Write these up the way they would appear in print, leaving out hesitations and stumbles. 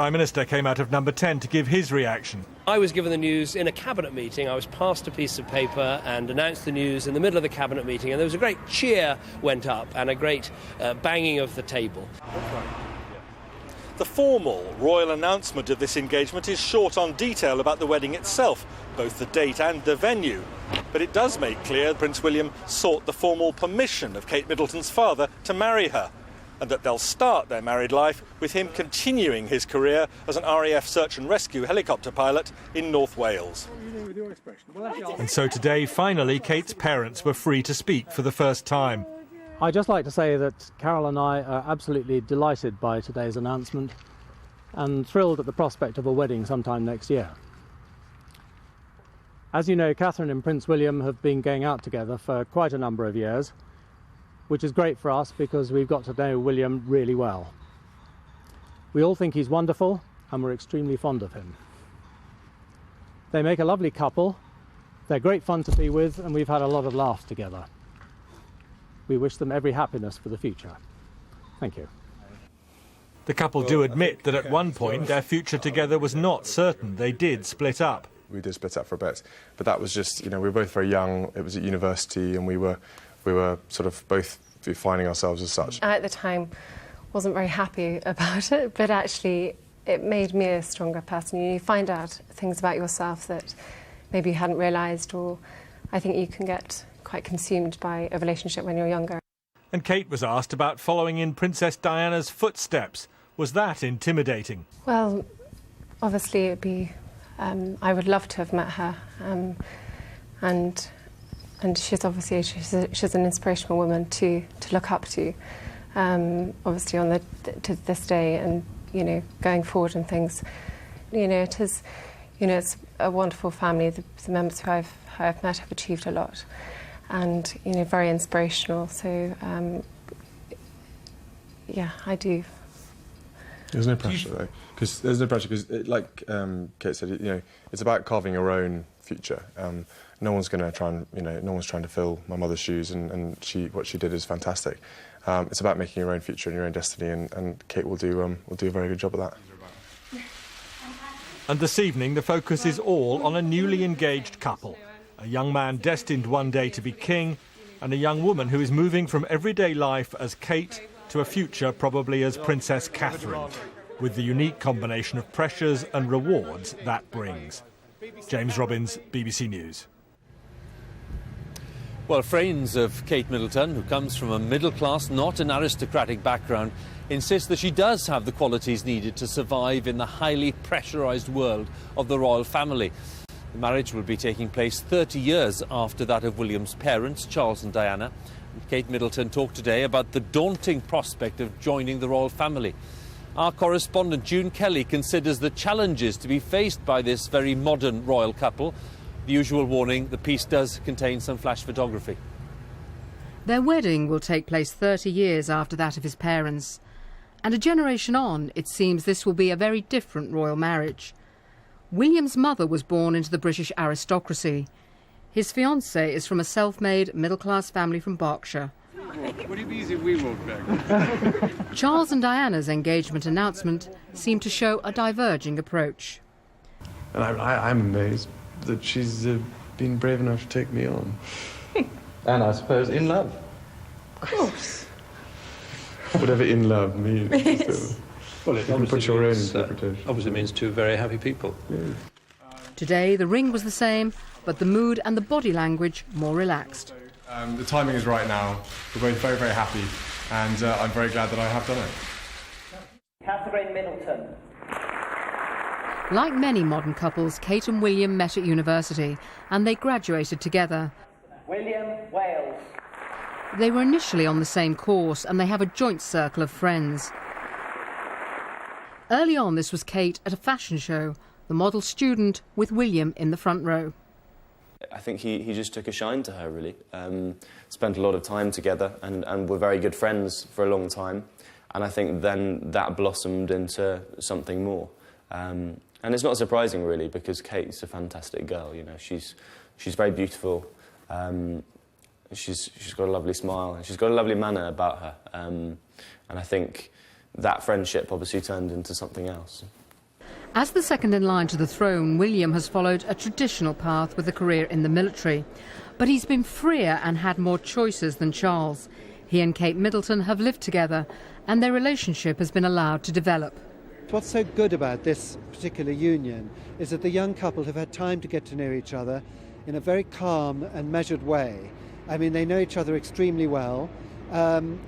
Prime Minister came out of number 10 to give his reaction. I was given the news in a cabinet meeting. I was passed a piece of paper and announced the news in the middle of the cabinet meeting, and there was a great cheer went up and a great banging of the table. The formal royal announcement of this engagement is short on detail about the wedding itself, both the date and the venue. But it does make clear Prince William sought the formal permission of Kate Middleton's father to marry her, and that they'll start their married life with him continuing his career as an RAF search and rescue helicopter pilot in North Wales. And so today, finally, Kate's parents were free to speak for the first time. I'd just like to say that Carol and I are absolutely delighted by today's announcement and thrilled at the prospect of a wedding sometime next year. As you know, Catherine and Prince William have been going out together for quite a number of years, which is great for us because we've got to know William really well. We all think he's wonderful and we're extremely fond of him. They make a lovely couple, they're great fun to be with, and we've had a lot of laughs together. We wish them every happiness for the future. Thank you. The couple do admit that at one point their future together was not certain. They did split up. We did split up for a bit, but that was just, we were both very young. It was at university, and we were sort of both finding ourselves as such. I, at the time, wasn't very happy about it, but actually it made me a stronger person. You find out things about yourself that maybe you hadn't realised, or I think you can get quite consumed by a relationship when you're younger. And Kate was asked about following in Princess Diana's footsteps. Was that intimidating? Well, obviously it'd be... I would love to have met her, and she's obviously she's an inspirational woman to look up to, obviously to this day, and going forward and things. It is, it's a wonderful family. The members who I've met have achieved a lot, and very inspirational. So yeah, I do. There's no pressure though, because there's no pressure because, like Kate said, it's about carving your own future. No one's going to try and, no one's trying to fill my mother's shoes, and what she did is fantastic. It's about making your own future and your own destiny, and Kate will do a very good job of that. And this evening, the focus is all on a newly engaged couple. A young man destined one day to be king, and a young woman who is moving from everyday life as Kate to a future probably as Princess Catherine, with the unique combination of pressures and rewards that brings. James Robbins, BBC News. Well, friends of Kate Middleton, who comes from a middle-class, not an aristocratic background, insist that she does have the qualities needed to survive in the highly pressurised world of the royal family. The marriage will be taking place 30 years after that of William's parents, Charles and Diana. Kate Middleton talked today about the daunting prospect of joining the royal family. Our correspondent June Kelly considers the challenges to be faced by this very modern royal couple. The usual warning, the piece does contain some flash photography. Their wedding will take place 30 years after that of his parents. And a generation on, it seems this will be a very different royal marriage. William's mother was born into the British aristocracy. His fiancée is from a self-made, middle-class family from Berkshire. Would it be easy if we walked back? Charles and Diana's engagement announcement seemed to show a diverging approach. And I'm amazed that she's been brave enough to take me on. And I suppose in love. Of course. Whatever in love means. Well, it you can put your own interpretation. Obviously means two very happy people. Yeah. Today, the ring was the same, but the mood and the body language more relaxed. The timing is right now. We're both very, very happy, and I'm very glad that I have done it. Catherine Middleton. Like many modern couples, Kate and William met at university, and they graduated together. William, Wales. They were initially on the same course, and they have a joint circle of friends. Early on, this was Kate at a fashion show, the model student with William in the front row. I think he just took a shine to her, really. Spent a lot of time together and were very good friends for a long time. And I think then that blossomed into something more. And it's not surprising, really, because Kate's a fantastic girl. She's very beautiful. She's got a lovely smile, and she's got a lovely manner about her. And I think that friendship obviously turned into something else. As the second in line to the throne, William has followed a traditional path with a career in the military. But he's been freer and had more choices than Charles. He and Kate Middleton have lived together, and their relationship has been allowed to develop. What's so good about this particular union is that the young couple have had time to get to know each other in a very calm and measured way. I mean, they know each other extremely well.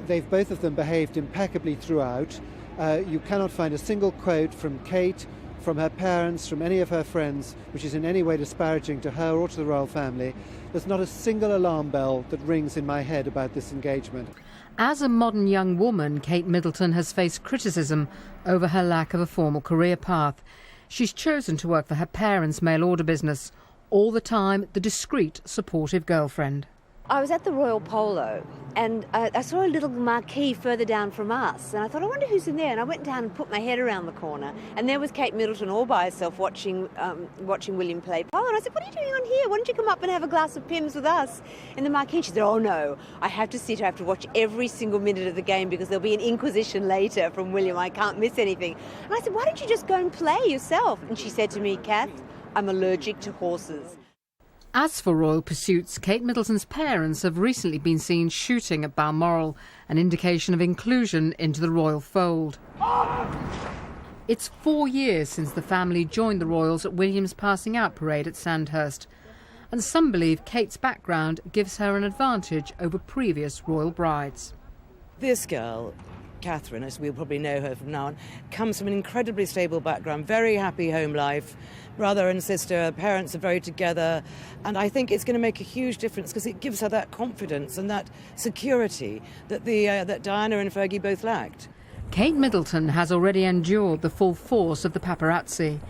They've both of them behaved impeccably throughout. You cannot find a single quote from Kate, from her parents, from any of her friends, which is in any way disparaging to her or to the royal family. There's not a single alarm bell that rings in my head about this engagement. As a modern young woman, Kate Middleton has faced criticism over her lack of a formal career path. She's chosen to work for her parents' mail order business, all the time the discreet, supportive girlfriend. I was at the Royal Polo and I saw a little marquee further down from us, and I thought, I wonder who's in there. And I went down and put my head around the corner, and there was Kate Middleton all by herself watching William play polo. And I said, what are you doing on here? Why don't you come up and have a glass of Pimm's with us in the marquee? She said, oh no, I have to watch every single minute of the game because there'll be an inquisition later from William. I can't miss anything. And I said, why don't you just go and play yourself? And she said to me, Kath, I'm allergic to horses. As for royal pursuits, Kate Middleton's parents have recently been seen shooting at Balmoral, an indication of inclusion into the royal fold. It's 4 years since the family joined the royals at William's passing out parade at Sandhurst, and some believe Kate's background gives her an advantage over previous royal brides. This girl, Catherine, as we'll probably know her from now on, comes from an incredibly stable background, very happy home life, brother and sister, parents are very together, and I think it's going to make a huge difference because it gives her that confidence and that security that that Diana and Fergie both lacked. Kate Middleton has already endured the full force of the paparazzi.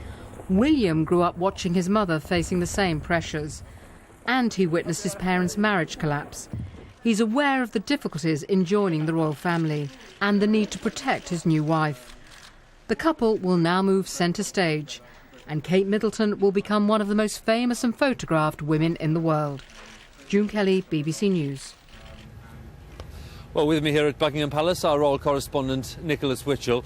William grew up watching his mother facing the same pressures, and he witnessed his parents' marriage collapse. He's aware of the difficulties in joining the royal family and the need to protect his new wife. The couple will now move centre stage, and Kate Middleton will become one of the most famous and photographed women in the world. June Kelly, BBC News. Well, with me here at Buckingham Palace, our royal correspondent, Nicholas Witchell.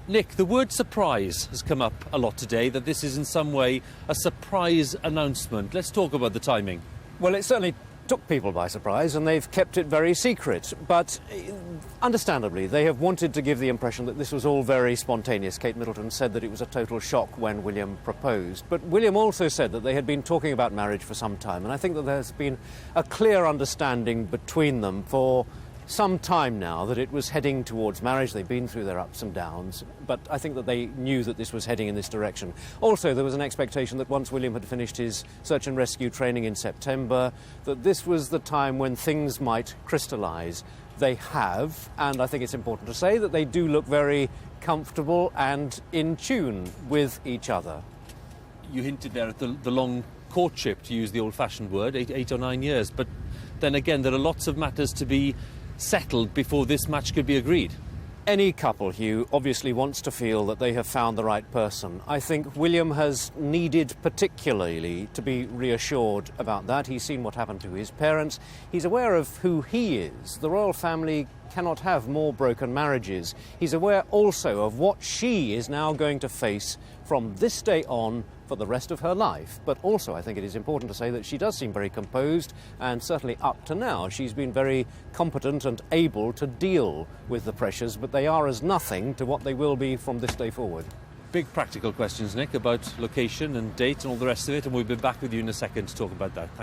Nick, the word surprise has come up a lot today, that this is in some way a surprise announcement. Let's talk about the timing. Well, it certainly took people by surprise, and they've kept it very secret. But understandably, they have wanted to give the impression that this was all very spontaneous. Kate Middleton said that it was a total shock when William proposed. But William also said that they had been talking about marriage for some time, and I think that there's been a clear understanding between them for some time now that it was heading towards marriage. They've been through their ups and downs, but I think that they knew that this was heading in this direction. Also, there was an expectation that once William had finished his search and rescue training in September, that this was the time when things might crystallise. They have, and I think it's important to say that they do look very comfortable and in tune with each other. You hinted there at the long courtship, to use the old-fashioned word, eight or 9 years, but then again there are lots of matters to be settled before this match could be agreed. Any couple, Huw, obviously wants to feel that they have found the right person. I think William has needed particularly to be reassured about that. He's seen what happened to his parents. He's aware of who he is. The royal family cannot have more broken marriages. He's aware also of what she is now going to face from this day on for the rest of her life. But also I think it is important to say that she does seem very composed, and certainly up to now she's been very competent and able to deal with the pressures, but they are as nothing to what they will be from this day forward. Big practical questions, Nick, about location and date and all the rest of it, and we'll be back with you in a second to talk about that. Thank you.